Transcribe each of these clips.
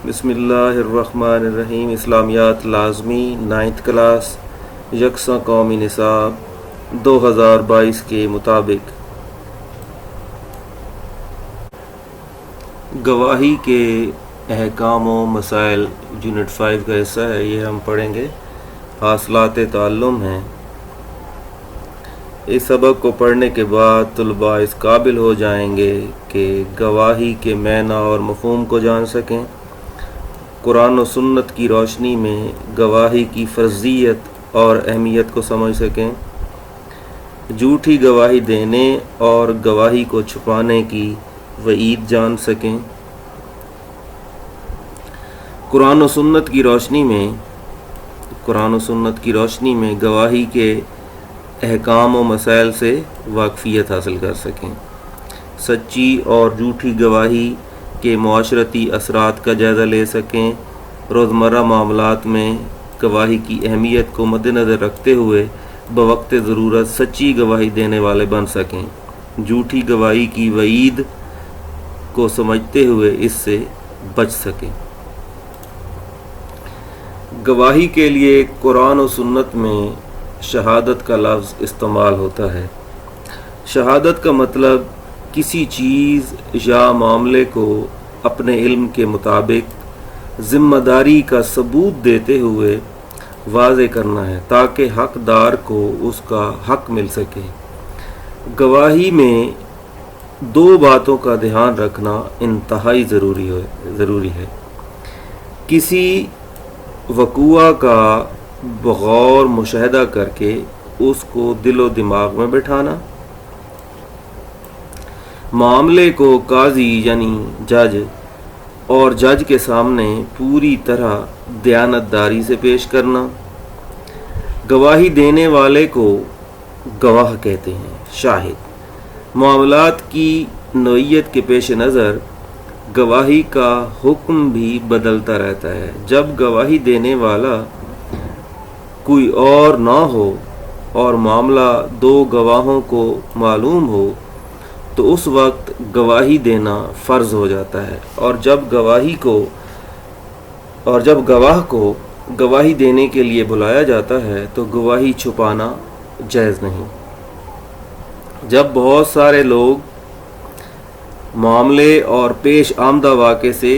بسم اللہ الرحمن الرحیم۔ اسلامیات لازمی 9th کلاس یکساں قومی نصاب 2022 کے مطابق گواہی کے احکام و مسائل یونٹ 5 کا حصہ ہے، یہ ہم پڑھیں گے۔ حاصلات تعلم ہیں۔ اس سبق کو پڑھنے کے بعد طلباء اس قابل ہو جائیں گے کہ گواہی کے معنی اور مفہوم کو جان سکیں، قرآن و سنت کی روشنی میں گواہی کی فرضیت اور اہمیت کو سمجھ سکیں، جھوٹی گواہی دینے اور گواہی کو چھپانے کی وعید جان سکیں۔ قرآن و سنت کی روشنی میں گواہی کے احکام و مسائل سے واقفیت حاصل کر سکیں، سچی اور جھوٹی گواہی کے معاشرتی اثرات کا جائزہ لے سکیں، روزمرہ معاملات میں گواہی کی اہمیت کو مد نظر رکھتے ہوئے بوقت ضرورت سچی گواہی دینے والے بن سکیں، جھوٹی گواہی کی وعید کو سمجھتے ہوئے اس سے بچ سکیں۔ گواہی کے لیے قرآن و سنت میں شہادت کا لفظ استعمال ہوتا ہے۔ شہادت کا مطلب کسی چیز یا معاملے کو اپنے علم کے مطابق ذمہ داری کا ثبوت دیتے ہوئے واضح کرنا ہے تاکہ حقدار کو اس کا حق مل سکے۔ گواہی میں دو باتوں کا دھیان رکھنا انتہائی ضروری ہے۔ کسی وقوع کا بغور مشاہدہ کر کے اس کو دل و دماغ میں بٹھانا، معاملے کو قاضی یعنی جج اور جج کے سامنے پوری طرح دیانتداری سے پیش کرنا۔ گواہی دینے والے کو گواہ کہتے ہیں، شاہد۔ معاملات کی نوعیت کے پیش نظر گواہی کا حکم بھی بدلتا رہتا ہے۔ جب گواہی دینے والا کوئی اور نہ ہو اور معاملہ دو گواہوں کو معلوم ہو تو اس وقت گواہی دینا فرض ہو جاتا ہے، اور جب گواہ کو گواہی دینے کے لیے بلایا جاتا ہے تو گواہی چھپانا جائز نہیں۔ جب بہت سارے لوگ معاملے اور پیش آمدہ واقعے سے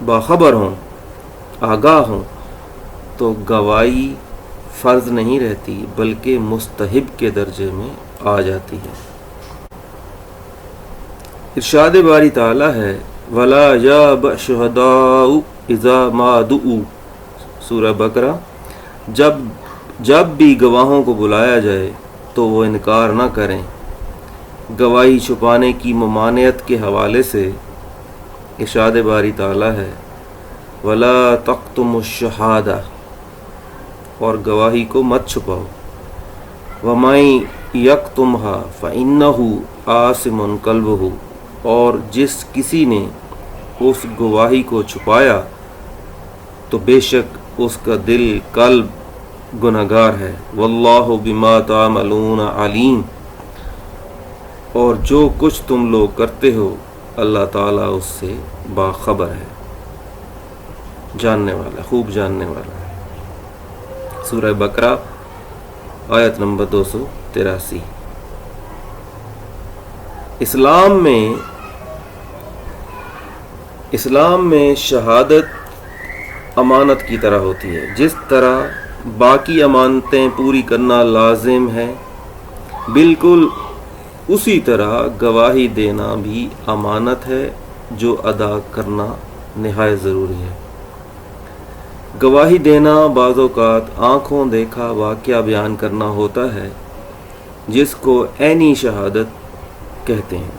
باخبر ہوں، آگاہ ہوں، تو گواہی فرض نہیں رہتی بلکہ مستحب کے درجے میں آ جاتی ہے۔ ارشاد باری تعالیٰ ہے وَلَا يَأْبَ الشُّهَدَاءُ إِذَا مَا دُعُوا، سورہ بقرہ۔ جب بھی گواہوں کو بلایا جائے تو وہ انکار نہ کریں۔ گواہی چھپانے کی ممانعت کے حوالے سے ارشاد باری تعالیٰ ہے وَلَا تَكْتُمُوا الشَّهَادَةَ، اور گواہی کو مت چھپاؤ۔ وَمَن يَكْتُمْهَا فَإِنَّهُ آثِمٌ قَلْبُهُ، اور جس کسی نے اس گواہی کو چھپایا تو بے شک اس کا دل قلب گناہگار ہے۔ وَاللَّهُ بِمَا تَعْمَلُونَ عَلِيمٌ، اور جو کچھ تم لوگ کرتے ہو اللہ تعالیٰ اس سے باخبر ہے، جاننے والا، خوب جاننے والا ہے۔ سورہ بقرہ آیت نمبر 283۔ اسلام میں شہادت امانت کی طرح ہوتی ہے۔ جس طرح باقی امانتیں پوری کرنا لازم ہے، بالکل اسی طرح گواہی دینا بھی امانت ہے جو ادا کرنا نہایت ضروری ہے۔ گواہی دینا بعض اوقات آنکھوں دیکھا واقعہ بیان کرنا ہوتا ہے، جس کو عینی شہادت کہتے ہیں۔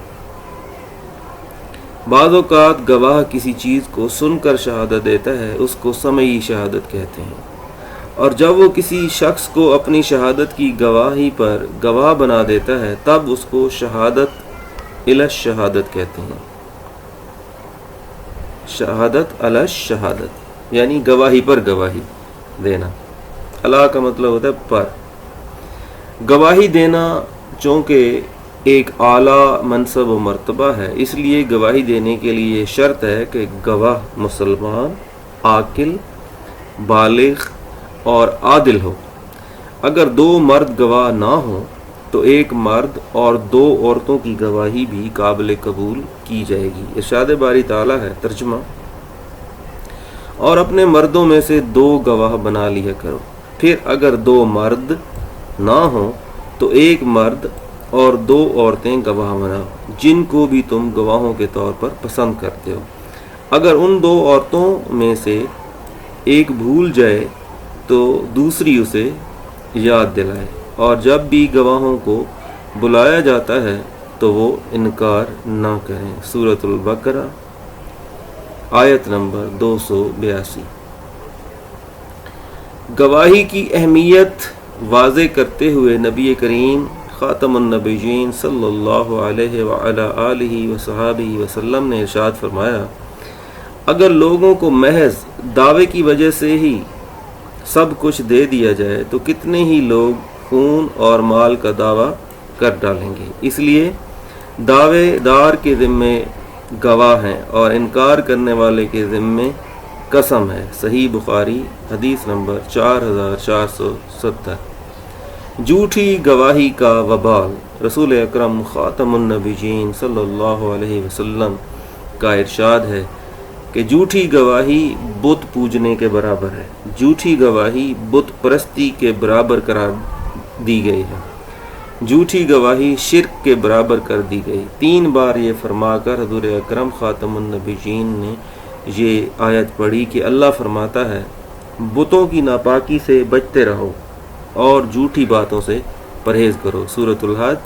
بعض اوقات گواہ کسی چیز کو سن کر شہادت دیتا ہے، اس کو سمعی شہادت کہتے ہیں، اور جب وہ کسی شخص کو اپنی شہادت کی گواہی پر گواہ بنا دیتا ہے تب اس کو شہادت علی الشہادت کہتے ہیں۔ شہادت علی الشہادت یعنی گواہی پر گواہی دینا۔ علی کا مطلب ہوتا ہے پر۔ گواہی دینا چونکہ ایک اعلیٰ منصب و مرتبہ ہے، اس لیے گواہی دینے کے لیے شرط ہے کہ گواہ مسلمان، عاقل، بالغ اور عادل ہو۔ اگر دو مرد گواہ نہ ہوں تو ایک مرد اور دو عورتوں کی گواہی بھی قابل قبول کی جائے گی۔ ارشاد باری تعالیٰ ہے، ترجمہ: اور اپنے مردوں میں سے دو گواہ بنا لیا کرو، پھر اگر دو مرد نہ ہوں تو ایک مرد اور دو عورتیں گواہ بناؤ جن کو بھی تم گواہوں کے طور پر پسند کرتے ہو۔ اگر ان دو عورتوں میں سے ایک بھول جائے تو دوسری اسے یاد دلائے، اور جب بھی گواہوں کو بلایا جاتا ہے تو وہ انکار نہ کریں۔ سورۃ البقرہ آیت نمبر 282۔ گواہی کی اہمیت واضح کرتے ہوئے نبی کریم خاتم النبیین صلی اللہ علیہ وعلی آلہ وصحبہ وسلم نے ارشاد فرمایا، اگر لوگوں کو محض دعوے کی وجہ سے ہی سب کچھ دے دیا جائے تو کتنے ہی لوگ خون اور مال کا دعویٰ کر ڈالیں گے۔ اس لیے دعوے دار کے ذمے گواہ ہیں اور انکار کرنے والے کے ذمے قسم ہے۔ صحیح بخاری حدیث نمبر 4470۔ جھوٹی گواہی کا وبال۔ رسول اکرم خاتم النبیین صلی اللہ علیہ وسلم کا ارشاد ہے کہ جھوٹی گواہی بت پوجنے کے برابر ہے۔ جھوٹی گواہی بت پرستی کے برابر قرار دی گئی ہے۔ جھوٹی گواہی شرک کے برابر کر دی گئی۔ 3 بار یہ فرما کر حضور اکرم خاتم النبیین نے یہ آیت پڑھی کہ اللہ فرماتا ہے، بتوں کی ناپاکی سے بچتے رہو اور جھوٹی باتوں سے پرہیز کرو۔ سورۃ الحج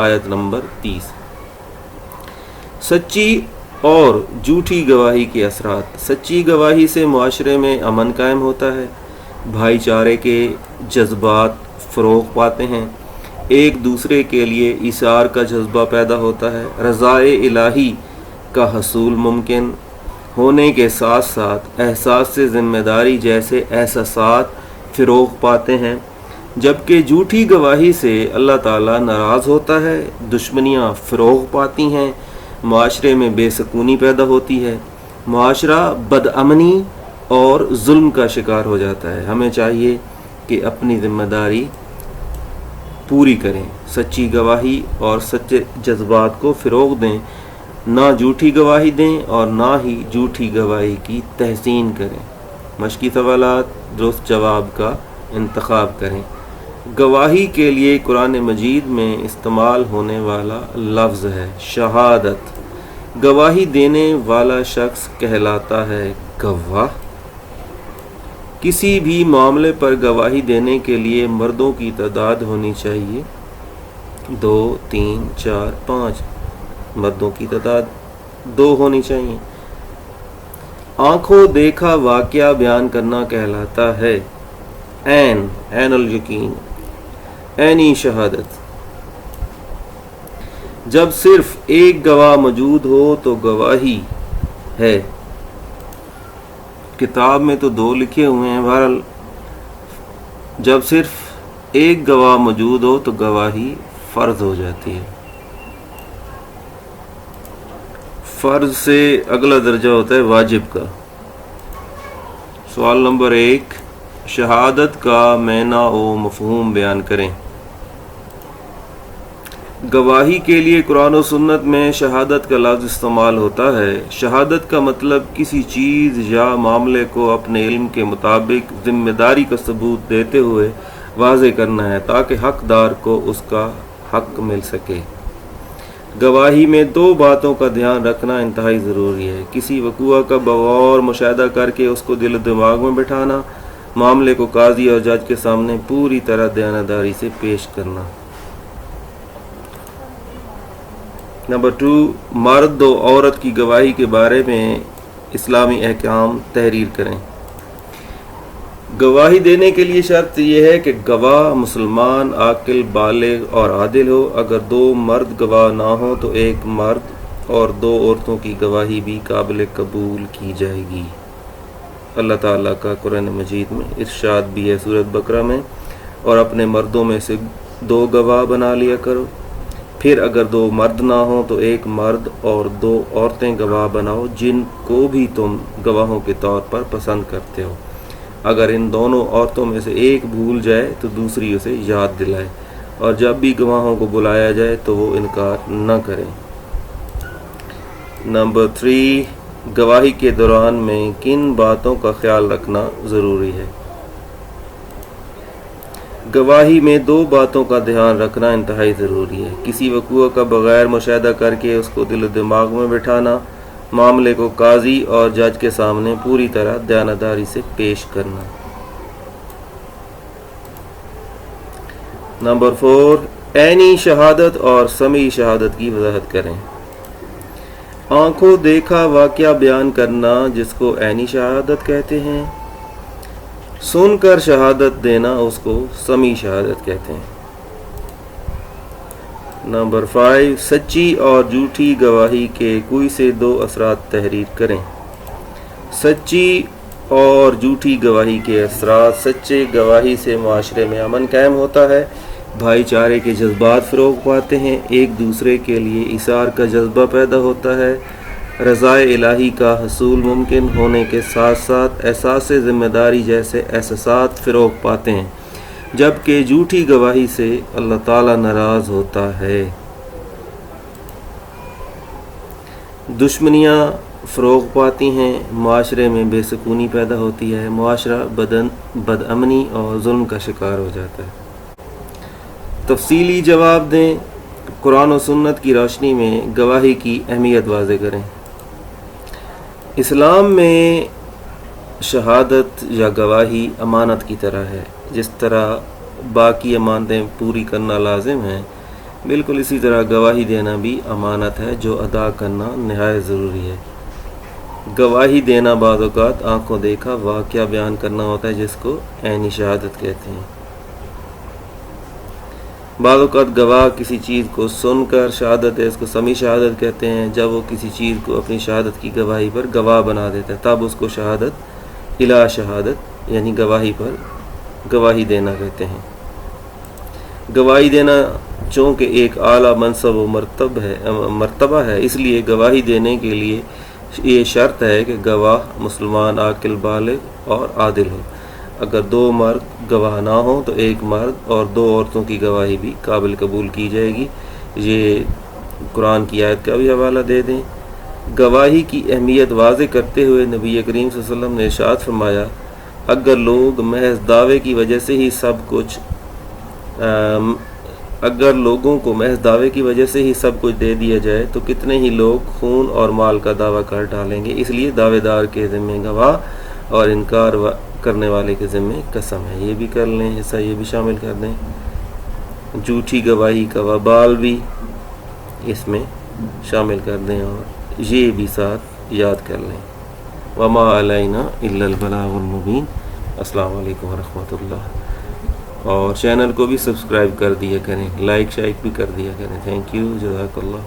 آیت نمبر 30۔ سچی اور جھوٹی گواہی کے اثرات۔ سچی گواہی سے معاشرے میں امن قائم ہوتا ہے، بھائی چارے کے جذبات فروغ پاتے ہیں، ایک دوسرے کے لیے ایثار کا جذبہ پیدا ہوتا ہے، رضائے الہی کا حصول ممکن ہونے کے ساتھ ساتھ احساس سے ذمہ داری جیسے احساسات فروغ پاتے ہیں، جبکہ جھوٹی گواہی سے اللہ تعالیٰ ناراض ہوتا ہے، دشمنیاں فروغ پاتی ہیں، معاشرے میں بے سکونی پیدا ہوتی ہے، معاشرہ بدامنی اور ظلم کا شکار ہو جاتا ہے۔ ہمیں چاہیے کہ اپنی ذمہ داری پوری کریں، سچی گواہی اور سچے جذبات کو فروغ دیں، نہ جھوٹی گواہی دیں اور نہ ہی جھوٹی گواہی کی تحسین کریں۔ مشقی سوالات، درست جواب کا انتخاب کریں۔ گواہی کے لیے قرآن مجید میں استعمال ہونے والا لفظ ہے شہادت۔ گواہی دینے والا شخص کہلاتا ہے گواہ۔ کسی بھی معاملے پر گواہی دینے کے لیے مردوں کی تعداد ہونی چاہیے 2، 3، 4، 5۔ مردوں کی تعداد 2 ہونی چاہیے۔ آنکھوں دیکھا واقعہ بیان کرنا کہلاتا ہے عین الیقین، عینی شہادت۔ جب صرف ایک گواہ موجود ہو تو گواہی ہے۔ کتاب میں تو 2 لکھے ہوئے ہیں، بہرحال جب صرف ایک گواہ موجود ہو تو گواہی فرض ہو جاتی ہے۔ فرض سے اگلا درجہ ہوتا ہے واجب کا۔ سوال نمبر 1، شہادت کا معنی و مفہوم بیان کریں۔ گواہی کے لیے قرآن و سنت میں شہادت کا لفظ استعمال ہوتا ہے۔ شہادت کا مطلب کسی چیز یا معاملے کو اپنے علم کے مطابق ذمہ داری کا ثبوت دیتے ہوئے واضح کرنا ہے تاکہ حقدار کو اس کا حق مل سکے۔ گواہی میں 2 باتوں کا دھیان رکھنا انتہائی ضروری ہے: کسی وقوع کا بغور مشاہدہ کر کے اس کو دل و دماغ میں بٹھانا، معاملے کو قاضی اور جج کے سامنے پوری طرح دیانتداری سے پیش کرنا۔ نمبر 2، مرد و عورت کی گواہی کے بارے میں اسلامی احکام تحریر کریں۔ گواہی دینے کے لیے شرط یہ ہے کہ گواہ مسلمان، عاقل، بالغ اور عادل ہو۔ اگر 2 مرد گواہ نہ ہوں تو ایک مرد اور 2 عورتوں کی گواہی بھی قابل قبول کی جائے گی۔ اللہ تعالیٰ کا قرآن مجید میں ارشاد بھی ہے سورۃ بقرہ میں، اور اپنے مردوں میں سے 2 گواہ بنا لیا کرو، پھر اگر 2 مرد نہ ہوں تو 1 مرد اور 2 عورتیں گواہ بناؤ جن کو بھی تم گواہوں کے طور پر پسند کرتے ہو۔ اگر ان دونوں عورتوں میں سے ایک بھول جائے تو دوسری اسے یاد دلائے، اور جب بھی گواہوں کو بلایا جائے تو وہ انکار نہ کریں۔ نمبر 3، گواہی کے دوران میں کن باتوں کا خیال رکھنا ضروری ہے؟ گواہی میں 2 باتوں کا دھیان رکھنا انتہائی ضروری ہے۔ کسی وقوع کا بغیر مشاہدہ کر کے اس کو دل و دماغ میں بٹھانا، معاملے کو قاضی اور جج کے سامنے پوری طرح دیانتداری سے پیش کرنا۔ نمبر 4، عینی شہادت اور سمعی شہادت کی وضاحت کریں۔ آنکھوں دیکھا واقعہ بیان کرنا جس کو عینی شہادت کہتے ہیں، سن کر شہادت دینا اس کو سمعی شہادت کہتے ہیں۔ نمبر 5، سچی اور جھوٹی گواہی کے کوئی سے 2 اثرات تحریر کریں۔ سچی اور جھوٹی گواہی کے اثرات: سچے گواہی سے معاشرے میں امن قائم ہوتا ہے، بھائی چارے کے جذبات فروغ پاتے ہیں، ایک دوسرے کے لیے ایثار کا جذبہ پیدا ہوتا ہے، رضائے الہی کا حصول ممکن ہونے کے ساتھ ساتھ احساس ذمہ داری جیسے احساسات فروغ پاتے ہیں، جبکہ جھوٹی گواہی سے اللہ تعالیٰ ناراض ہوتا ہے۔ دشمنیاں فروغ پاتی ہیں، معاشرے میں بے سکونی پیدا ہوتی ہے، معاشرہ بدامنی اور ظلم کا شکار ہو جاتا ہے۔ تفصیلی جواب دیں۔ قرآن و سنت کی روشنی میں گواہی کی اہمیت واضح کریں۔ اسلام میں شہادت یا گواہی امانت کی طرح ہے۔ جس طرح باقی امانتیں پوری کرنا لازم ہیں، بالکل اسی طرح گواہی دینا بھی امانت ہے جو ادا کرنا نہایت ضروری ہے۔ گواہی دینا بعض اوقات آنکھوں دیکھا واقعہ بیان کرنا ہوتا ہے جس کو عینی شہادت کہتے ہیں۔ بعض اوقات گواہ کسی چیز کو سن کر شہادت ہے، اس کو سمعی شہادت کہتے ہیں۔ جب وہ کسی چیز کو اپنی شہادت کی گواہی پر گواہ بنا دیتا ہے تب اس کو شہادت الا شہادت یعنی گواہی پر گواہی دینا کہتے ہیں۔ گواہی دینا چونکہ ایک اعلیٰ منصب و مرتبہ ہے، اس لیے گواہی دینے کے لیے یہ شرط ہے کہ گواہ مسلمان، عاقل، بالغ اور عادل ہو۔ اگر 2 مرد گواہ نہ ہوں تو 1 مرد اور 2 عورتوں کی گواہی بھی قابل قبول کی جائے گی۔ یہ قرآن کی آیت کا بھی حوالہ دے دیں۔ گواہی کی اہمیت واضح کرتے ہوئے نبی کریم صلی اللہ علیہ وسلم نے ارشاد فرمایا، اگر لوگوں کو محض دعوے کی وجہ سے ہی سب کچھ دے دیا جائے تو کتنے ہی لوگ خون اور مال کا دعویٰ کر ڈالیں گے۔ اس لیے دعوے دار کے ذمہ گواہ اور انکار کرنے والے کے ذمہ قسم ہے۔ یہ بھی کر لیں، حصہ یہ بھی شامل کر دیں۔ جھوٹی گواہی کا وبال بھی اس میں شامل کر دیں اور یہ بھی ساتھ یاد کر لیں۔ وما علینا الا البلاغ المبین۔ السلام علیکم ورحمۃ اللہ۔ اور چینل کو بھی سبسکرائب کر دیا کریں، لائک شائک بھی کر دیا کریں۔ تھینک یو، جزاک اللہ۔